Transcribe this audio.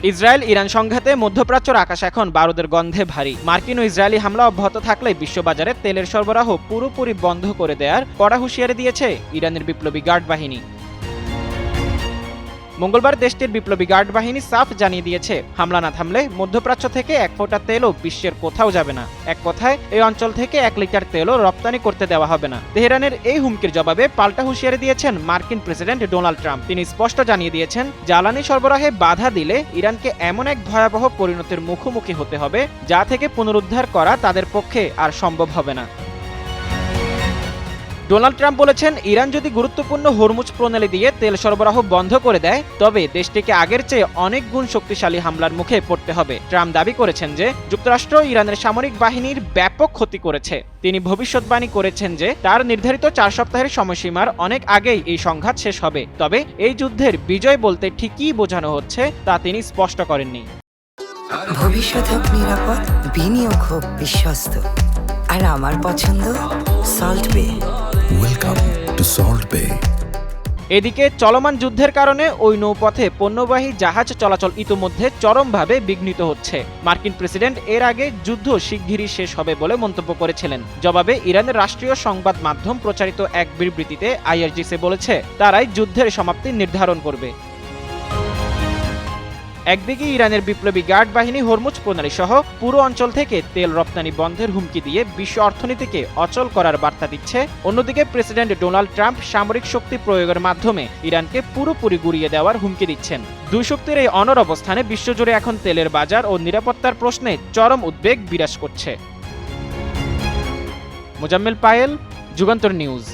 Israel Iran সংঘাতে মধ্যপ্রাচ্যের আকাশ এখন বারুদের গন্ধে ভারী। মার্কিন ও ইসরায়েলি হামলা অব্যাহত থাকলে বিশ্ববাজারে তেলের সরবরাহ পুরোপুরি বন্ধ করে দেওয়ার কড়া হুঁশিয়ারি দিয়েছে ইরানের বিপ্লবী গার্ড বাহিনী। মঙ্গলবার দেশটির বিপ্লবী গার্ড বাহিনী সাফ জানিয়ে দিয়েছে, হামলা না থামলে মধ্যপ্রাচ্য থেকে এক ফোঁটা তেলও বিশ্বের কোথাও যাবে না। এক কথায়, এই অঞ্চল থেকে 1 লিটার তেলও রপ্তানি করতে দেওয়া হবে না। তেহরানের এই হুমকির জবাবে পাল্টা হুঁশিয়ারি দিয়েছেন মার্কিন প্রেসিডেন্ট ডোনাল্ড ট্রাম্প। তিনি স্পষ্ট জানিয়ে দিয়েছেন, জ্বালানি সরবরাহে বাধা দিলে ইরানকে এমন এক ভয়াবহ পরিণতির মুখোমুখি হতে হবে যা থেকে পুনরুদ্ধার করা তাদের পক্ষে আর সম্ভব হবে না। ডোনাল্ড ট্রাম্প বলেছেন, ইরান যদি গুরুত্বপূর্ণ হরমুজ প্রণালী দিয়ে তেল সরবরাহ বন্ধ করে দেয় তবে দেশটিকে আগের চেয়ে অনেক গুণ শক্তিশালী হামলার মুখে পড়তে হবে। ট্রাম্প দাবি করেছেন যে যুক্তরাষ্ট্র ইরানের সামরিক বাহিনীর ব্যাপক ক্ষতি করেছে। তিনি ভবিষ্যৎবাণী করেছেন যে তার নির্ধারিত 4 সপ্তাহের সময়সীমার অনেক আগেই এই সংঘাত শেষ হবে। তবে এই যুদ্ধের বিজয় বলতে ঠিক কী বোঝানো হচ্ছে তা তিনি স্পষ্ট করেননি। ভবিষ্যৎ হোক নিরাপদ, বিনিয়োগ হোক বিশ্বস্ত, আর আমার পছন্দ সল্ট বে। ওয়েলকাম টু সল্ট বে। এদিকে চলমান যুদ্ধের কারণে ওই নৌপথে পণ্যবাহী জাহাজ চলাচল ইতোমধ্যে চরমভাবে বিঘ্নিত হচ্ছে। মার্কিন প্রেসিডেন্ট এর আগে যুদ্ধ শিগগিরই শেষ হবে বলে মন্তব্য করেছিলেন। জবাবে ইরানের রাষ্ট্রীয় সংবাদ মাধ্যম প্রচারিত এক বিবৃতিতে IRGC বলেছে, তারাই যুদ্ধের সমাপ্তি নির্ধারণ করবে। একদিকে ইরানের বিপ্লবী গার্ড বাহিনী হরমুজ প্রণালী সহ পুরো অঞ্চল থেকে তেল রপ্তানি বন্ধের হুমকি দিয়ে বিশ্ব অর্থনীতিকে অচল করার বার্তা দিচ্ছে, অন্যদিকে প্রেসিডেন্ট ডোনাল্ড ট্রাম্প সামরিক শক্তি প্রয়োগের মাধ্যমে ইরানকে পুরোপুরি গুঁড়িয়ে দেওয়ার হুমকি দিচ্ছেন। দুই শক্তির এই অনর অবস্থানে বিশ্বজুড়ে এখন তেলের বাজার ও নিরাপত্তার প্রশ্নে চরম উদ্বেগ বিরাজ করছে। মোজাম্মেল পায়েল, যুগান্তর নিউজ।